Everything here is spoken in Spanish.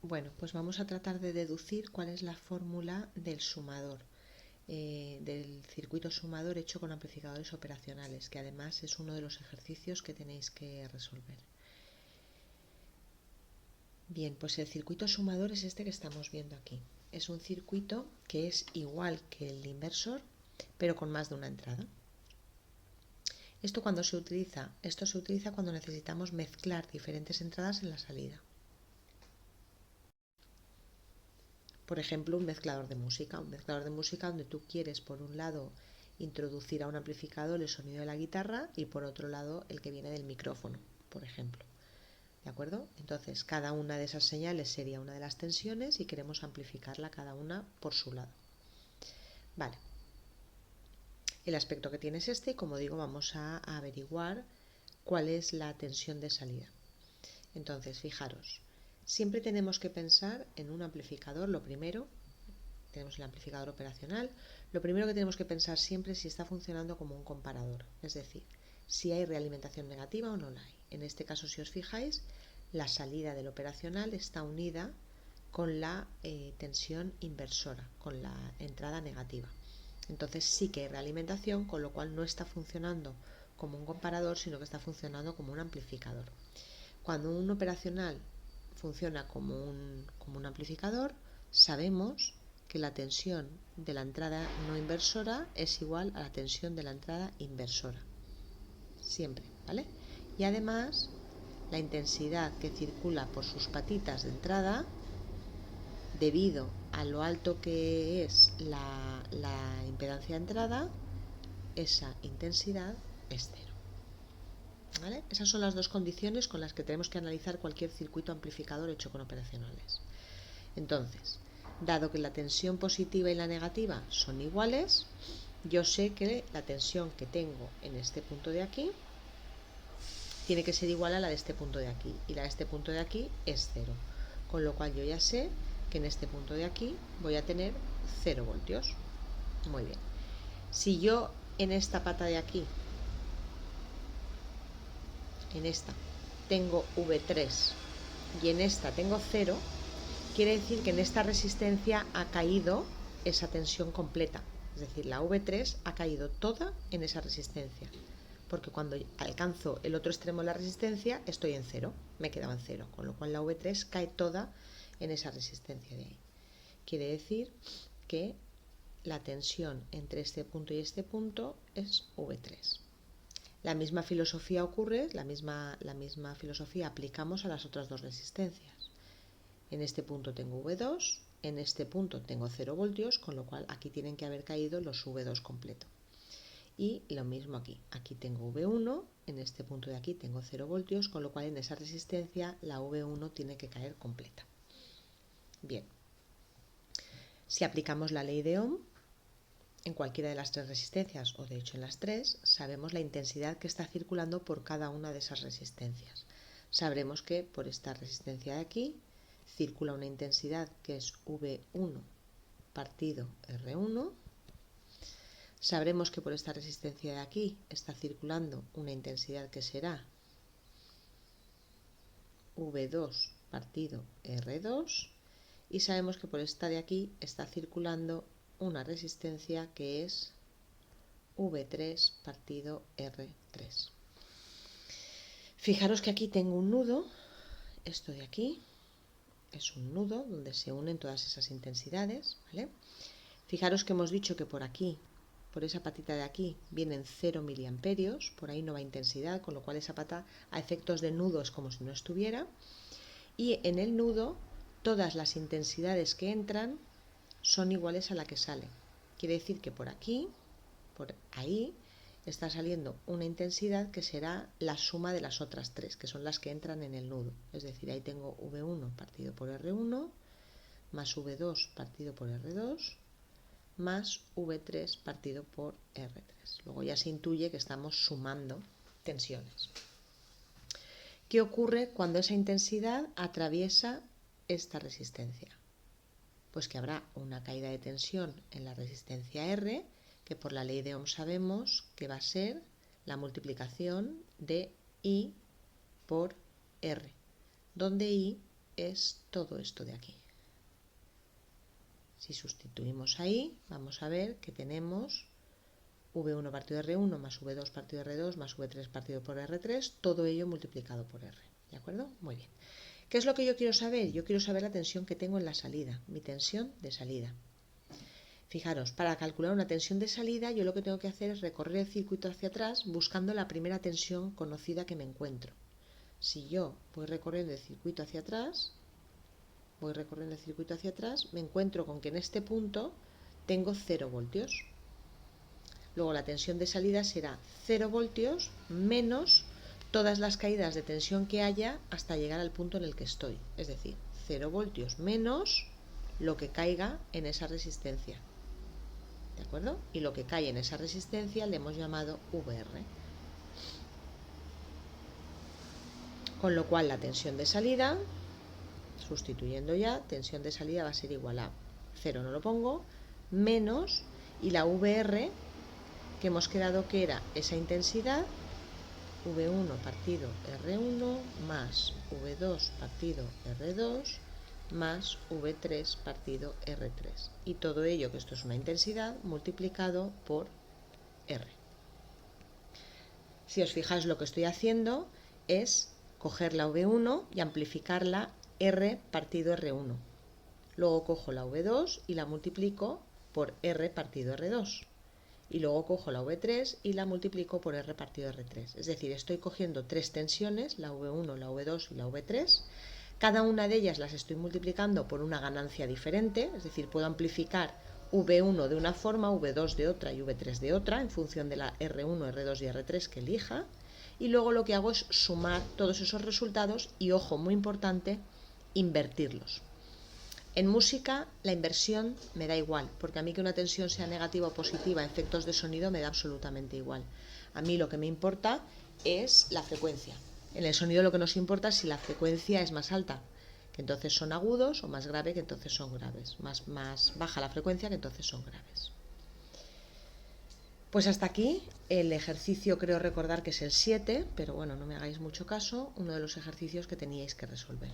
Bueno, pues vamos a tratar de deducir cuál es la fórmula del sumador, del circuito sumador hecho con amplificadores operacionales, que además es uno de los ejercicios que tenéis que resolver. Bien, pues el circuito sumador es este que estamos viendo aquí. Es un circuito que es igual que el inversor, pero con más de una entrada. Esto se utiliza cuando necesitamos mezclar diferentes entradas en la salida. Por ejemplo, un mezclador de música donde tú quieres por un lado introducir a un amplificador el sonido de la guitarra y por otro lado el que viene del micrófono, por ejemplo. ¿De acuerdo? Entonces, cada una de esas señales sería una de las tensiones y queremos amplificarla cada una por su lado. Vale. El aspecto que tiene es este y, como digo, vamos a averiguar cuál es la tensión de salida. Entonces, fijaros, siempre tenemos que pensar en un amplificador. Lo primero, tenemos el amplificador operacional. Lo primero que tenemos que pensar siempre es si está funcionando como un comparador, es decir, si hay realimentación negativa o no la hay. En este caso, si os fijáis, la salida del operacional está unida con la tensión inversora, con la entrada negativa. Entonces sí que hay realimentación, con lo cual no está funcionando como un comparador, sino que está funcionando como un amplificador. Cuando un operacional funciona como un amplificador, sabemos que la tensión de la entrada no inversora es igual a la tensión de la entrada inversora. Siempre, ¿vale? Y además, la intensidad que circula por sus patitas de entrada, debido a lo alto que es la impedancia de entrada, esa intensidad es cero. ¿Vale? Esas son las dos condiciones con las que tenemos que analizar cualquier circuito amplificador hecho con operacionales. Entonces, dado que la tensión positiva y la negativa son iguales, yo sé que la tensión que tengo en este punto de aquí tiene que ser igual a la de este punto de aquí, y la de este punto de aquí es cero. Con lo cual yo ya sé que en este punto de aquí voy a tener 0 voltios. Muy bien. Si yo en esta pata de aquí, en esta, tengo V3 y en esta tengo 0, quiere decir que en esta resistencia ha caído esa tensión completa. Es decir, la V3 ha caído toda en esa resistencia. Porque cuando alcanzo el otro extremo de la resistencia, estoy en 0, me quedaba en 0. Con lo cual la V3 cae toda en esa resistencia de ahí. Quiere decir que la tensión entre este punto y este punto es V3. La misma filosofía ocurre, la misma filosofía aplicamos a las otras dos resistencias. En este punto tengo V2, en este punto tengo 0 voltios, con lo cual aquí tienen que haber caído los V2 completo. Y lo mismo aquí, aquí tengo V1, en este punto de aquí tengo 0 voltios, con lo cual en esa resistencia la V1 tiene que caer completa. Bien, si aplicamos la ley de Ohm, en cualquiera de las tres resistencias, o de hecho en las tres, sabemos la intensidad que está circulando por cada una de esas resistencias. Sabremos que por esta resistencia de aquí circula una intensidad que es V1 partido R1. Sabremos que por esta resistencia de aquí está circulando una intensidad que será V2 partido R2. Y sabemos que por esta de aquí está circulando una resistencia que es V3 partido R3. Fijaros que aquí tengo un nudo, esto de aquí es un nudo donde se unen todas esas intensidades, ¿vale? Fijaros que hemos dicho que por aquí, por esa patita de aquí, vienen 0 miliamperios, por ahí no va intensidad, con lo cual esa pata a efectos de nudo es como si no estuviera. Y en el nudo, todas las intensidades que entran son iguales a la que sale. Quiere decir que por aquí, por ahí, está saliendo una intensidad que será la suma de las otras tres, que son las que entran en el nudo. Es decir, ahí tengo V1 partido por R1, más V2 partido por R2, más V3 partido por R3. Luego ya se intuye que estamos sumando tensiones. ¿Qué ocurre cuando esa intensidad atraviesa esta resistencia? Pues que habrá una caída de tensión en la resistencia R, que por la ley de Ohm sabemos que va a ser la multiplicación de I por R, donde I es todo esto de aquí. Si sustituimos ahí, vamos a ver que tenemos V1 partido R1 más V2 partido R2 más V3 partido por R3, todo ello multiplicado por R. ¿De acuerdo? Muy bien. ¿Qué es lo que yo quiero saber? Yo quiero saber la tensión que tengo en la salida, mi tensión de salida. Fijaros, para calcular una tensión de salida, yo lo que tengo que hacer es recorrer el circuito hacia atrás buscando la primera tensión conocida que me encuentro. Si yo voy recorriendo el circuito hacia atrás, me encuentro con que en este punto tengo 0 voltios. Luego la tensión de salida será 0 voltios menos todas las caídas de tensión que haya hasta llegar al punto en el que estoy. Es decir, 0 voltios menos lo que caiga en esa resistencia. ¿De acuerdo? Y lo que cae en esa resistencia le hemos llamado VR. Con lo cual la tensión de salida, sustituyendo ya, tensión de salida va a ser igual a 0, no lo pongo, menos, y la VR, que hemos quedado que era esa intensidad, V1 partido R1 más V2 partido R2 más V3 partido R3. Y todo ello, que esto es una intensidad, multiplicado por R. Si os fijáis, lo que estoy haciendo es coger la V1 y amplificarla R partido R1. Luego cojo la V2 y la multiplico por R partido R2. Y luego cojo la V3 y la multiplico por R partido R3. Es decir, estoy cogiendo 3 tensiones, la V1, la V2 y la V3. Cada una de ellas las estoy multiplicando por una ganancia diferente, es decir, puedo amplificar V1 de una forma, V2 de otra y V3 de otra, en función de la R1, R2 y R3 que elija. Y luego lo que hago es sumar todos esos resultados y, ojo, muy importante, invertirlos. En música la inversión me da igual, porque a mí que una tensión sea negativa o positiva en efectos de sonido me da absolutamente igual. A mí lo que me importa es la frecuencia. En el sonido lo que nos importa es si la frecuencia es más alta, que entonces son agudos, o más grave, que entonces son graves. Más baja la frecuencia, que entonces son graves. Pues hasta aquí el ejercicio, creo recordar que es el 7, pero bueno, no me hagáis mucho caso, uno de los ejercicios que teníais que resolver.